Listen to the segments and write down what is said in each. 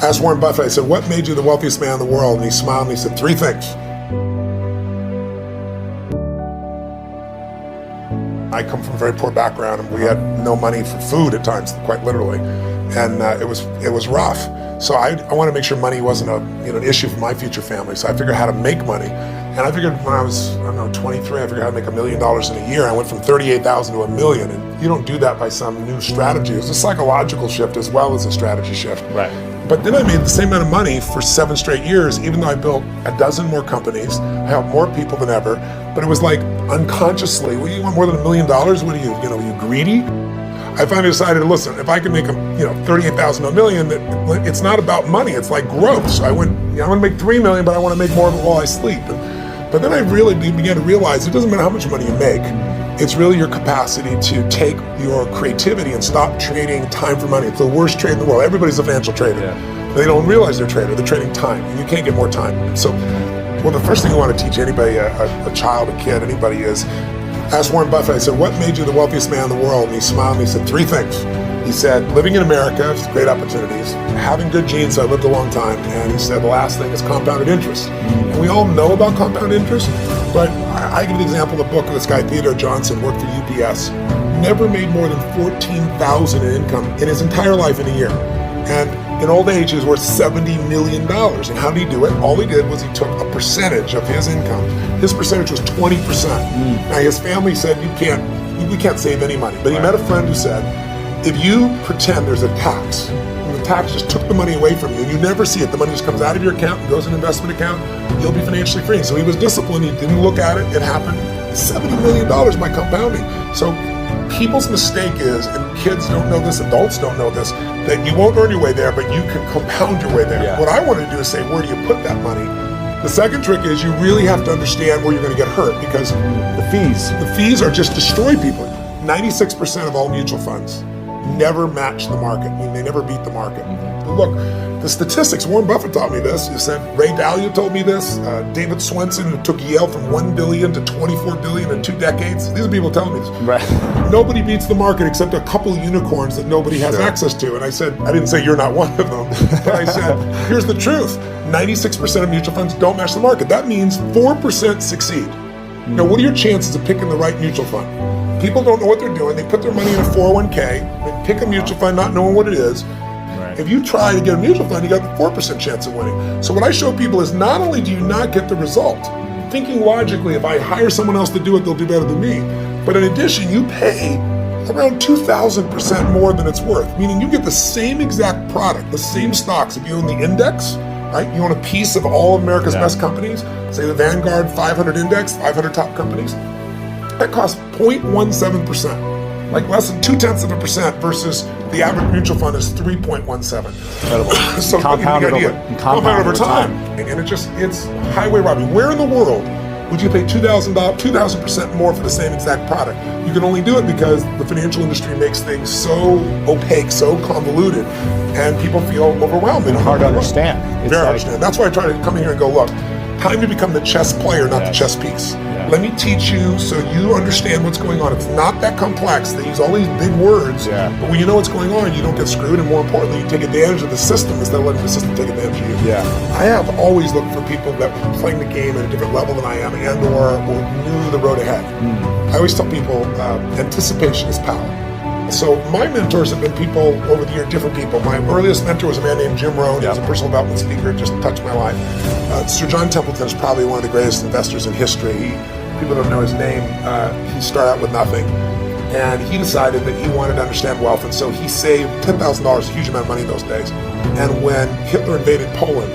I asked Warren Buffett, I said, what made you the wealthiest man in the world? And he smiled and he said, 3 things. I come from a very poor background, and we had no money for food at times, quite literally, and it was rough. So I want to make sure money wasn't an issue for my future family. So I figured out how to make money, and I figured when I was 23, I figured out how to make $1 million in a year. I went from 38,000 to $1 million, and you don't do that by some new strategy. It was a psychological shift as well as a strategy shift. Right. But then I made the same amount of money for 7 straight years, even though I built a dozen more companies, I helped more people than ever. But it was like unconsciously, well, you want more than $1 million? What are you, you greedy? I finally decided, listen, if I can make 38,000 to $1 million, it's not about money, it's like growth. So I went, I want to make $3 million, but I want to make more of it while I sleep. But then I really began to realize it doesn't matter how much money you make. It's really your capacity to take your creativity and stop trading time for money. It's the worst trade in the world. Everybody's a financial trader. Yeah. They don't realize they're a trader. They're trading time. You can't get more time. So, well, the first thing you want to teach anybody, a child, a kid, anybody is, ask Warren Buffett, I said, what made you the wealthiest man in the world? And he smiled and he said, 3 things. He said, living in America, great opportunities, having good genes, so I lived a long time, and he said the last thing is compounded interest. And we all know about compound interest, but I give the example of the book of this guy, Theodore Johnson, worked for UPS, never made more than $14,000 in income in his entire life in a year. And in old age, he was worth $70 million. And how did he do it? All he did was he took a percentage of his income. His percentage was 20%. Now his family said, we can't save any money. But he met a friend who said, if you pretend there's a tax, and the tax just took the money away from you, and you never see it, the money just comes out of your account and goes in an investment account, you'll be financially free. So he was disciplined, he didn't look at it, it happened. $70 million by compounding. So people's mistake is, and kids don't know this, adults don't know this, that you won't earn your way there, but you can compound your way there. Yeah. What I want to do is say, where do you put that money? The second trick is you really have to understand where you're going to get hurt, because the fees are just destroy people. 96% of all mutual funds never match the market. I mean, they never beat the market. But look, the statistics, Warren Buffett taught me this. He said, Ray Dalio told me this. David Swenson, who took Yale from $1 billion to $24 billion in 2 decades. These are people telling me this. Right. Nobody beats the market except a couple of unicorns that nobody has access to. And I said, I didn't say you're not one of them, but I said, here's the truth. 96% of mutual funds don't match the market. That means 4% succeed. Now, what are your chances of picking the right mutual fund? People don't know what they're doing. They put their money in a 401k, they pick a mutual fund not knowing what it is. Right. If you try to get a mutual fund, you got the 4% chance of winning. So what I show people is not only do you not get the result, thinking logically, if I hire someone else to do it, they'll do better than me. But in addition, you pay around 2,000% more than it's worth, meaning you get the same exact product, the same stocks. If you own the index, right? You own a piece of all of America's best companies, say the Vanguard 500 index, 500 top companies, that costs 0.17%, like less than 0.2% versus the average mutual fund is 3.17. Incredible. So compounded over time. And it's highway robbery. Where in the world would you pay $2,000% more for the same exact product? You can only do it because the financial industry makes things so opaque, so convoluted, and people feel overwhelmed. They don't hard to understand. Very hard to understand. That's why I try to come in here and go, look, time to become the chess player, not the chess piece. Let me teach you so you understand what's going on. It's not that complex. They use all these big words, but when you know what's going on, you don't get screwed, and more importantly, you take advantage of the system instead of letting the system take advantage of you. I have always looked for people that were playing the game at a different level than I am and or knew the road ahead. I always tell people, anticipation is power. So my mentors have been people over the year, different people. My earliest mentor was a man named Jim Rohn. He was a personal development speaker, just touched my life. Sir John Templeton is probably one of the greatest investors in history. People don't know his name. He started out with nothing, and he decided that he wanted to understand wealth, and so he saved $10,000, a huge amount of money in those days. And when Hitler invaded Poland,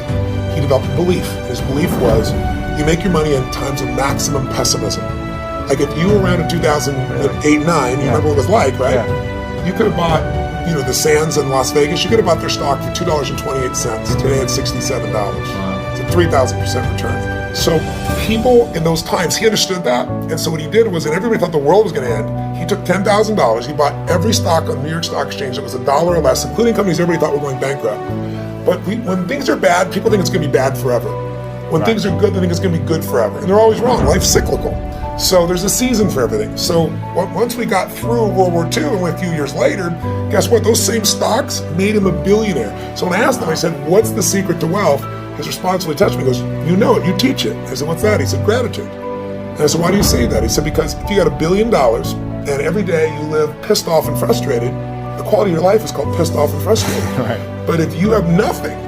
he developed a belief. His belief was, you make your money in times of maximum pessimism. Like if you were around in 2008-9, you remember what it was like, right? You could have bought, the Sands in Las Vegas. You could have bought their stock for $2.28. Today it's $67. It's a 3,000% return. So people in those times, he understood that. And so what he did was, and everybody thought the world was going to end, he took $10,000, he bought every stock on the New York Stock Exchange that was $1 or less, including companies everybody thought were going bankrupt. But when things are bad, people think it's going to be bad forever. When things are good, they think it's going to be good forever. And they're always wrong. Life's cyclical. So there's a season for everything. So once we got through World War II and went a few years later, guess what? Those same stocks made him a billionaire. So when I asked him, I said, what's the secret to wealth? His response really touched me. He goes, you know it, you teach it. I said, what's that? He said, gratitude. And I said, why do you say that? He said, because if you got $1 billion and every day you live pissed off and frustrated, the quality of your life is called pissed off and frustrated. Right. But if you have nothing,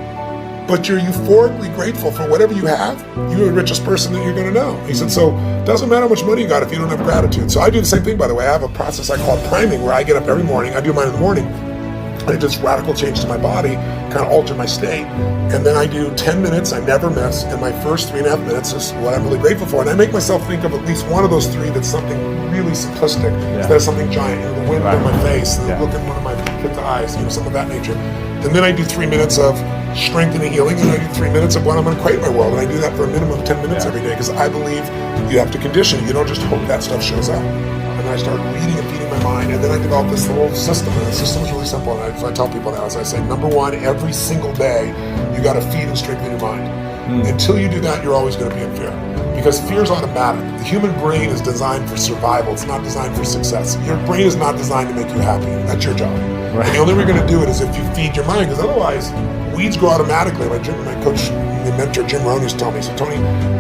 but you're euphorically grateful for whatever you have, you're the richest person that you're going to know. He said, so it doesn't matter how much money you got if you don't have gratitude. So I do the same thing, by the way. I have a process I call priming, where I get up every morning. I do mine in the morning. And it does radical change to my body, kind of alter my state. And then I do 10 minutes, I never miss. And my first 3.5 minutes is what I'm really grateful for. And I make myself think of at least one of those three that's something really simplistic, instead of something giant. You know, the wind in my face, the look in one of my kids' eyes, you know, something of that nature. And then I do 3 minutes of strength and healing, and I do 3 minutes of what I'm going to create in my world. And I do that for a minimum of 10 minutes every day, because I believe you have to condition it. You don't just hope that stuff shows up. And then I start reading and feeding my mind, and then I develop this little system. And the system is really simple. And I tell people now, as I say, number one, every single day, you got to feed and strengthen your mind. Until you do that, you're always going to be in fear. Because fear is automatic. The human brain is designed for survival. It's not designed for success. Your brain is not designed to make you happy. That's your job. Right. And the only way you're going to do it is if you feed your mind, because otherwise, weeds grow automatically. My coach, my mentor, Jim Rohn, used to tell me, so Tony,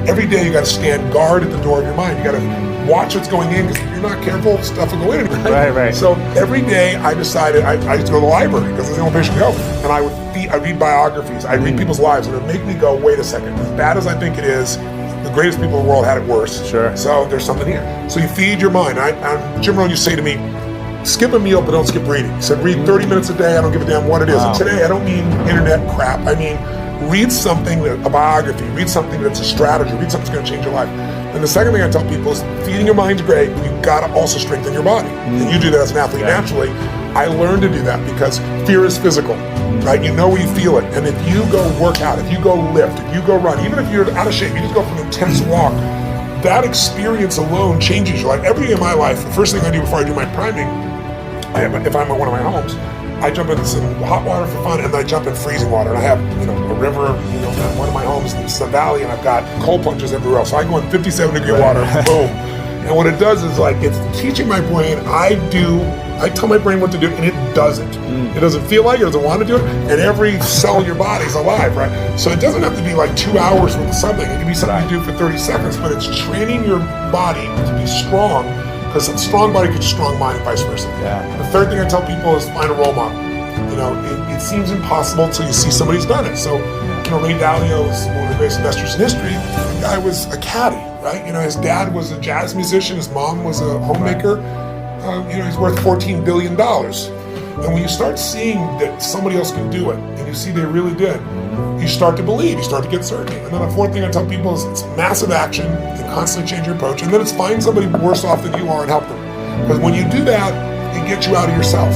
every day you got to stand guard at the door of your mind. You got to watch what's going in, because if you're not careful, stuff will go in. Right. So every day I decided, I used to go to the library, because it's the only place you can go. And I read biographies, I read people's lives, and it would make me go, wait a second, as bad as I think it is, the greatest people in the world had it worse. Sure. So there's something here. So you feed your mind. Jim Rohn used to say to me, skip a meal, but don't skip reading. He said, read 30 minutes a day. I don't give a damn what it is. Wow. And today, I don't mean internet crap. I mean, read something, a biography, read something that's a strategy, read something that's going to change your life. And the second thing I tell people is, feeding your mind's great, you've got to also strengthen your body. And you do that as an athlete naturally. I learned to do that because fear is physical, right? You know where you feel it. And if you go work out, if you go lift, if you go run, even if you're out of shape, you just go for an intense walk, that experience alone changes your life. Every day of my life, the first thing I do before I do my priming, if I'm at one of my homes, I jump into some hot water for fun, and then I jump in freezing water. And I have, a river, at one of my homes in the valley, and I've got cold plunges everywhere else. So I go in 57-degree water, boom. And what it does is, it's teaching my brain, I tell my brain what to do, and it does it. It doesn't feel like it, doesn't want to do it, and every cell in your body is alive, right? So it doesn't have to be 2 hours with something. It can be something you do for 30 seconds, but it's training your body to be strong, because a strong body gets a strong mind, and vice versa. The third thing I tell people is find a role model. It seems impossible until you see somebody who's done it. So, Ray Dalio is one of the greatest investors in history. The guy was a caddy, right? His dad was a jazz musician, his mom was a homemaker. He's worth $14 billion. And when you start seeing that somebody else can do it, and you see they really did, you start to believe, you start to get certainty. And then the fourth thing I tell people is it's massive action, and constantly change your approach, and then it's find somebody worse off than you are and help them. Because when you do that, it gets you out of yourself.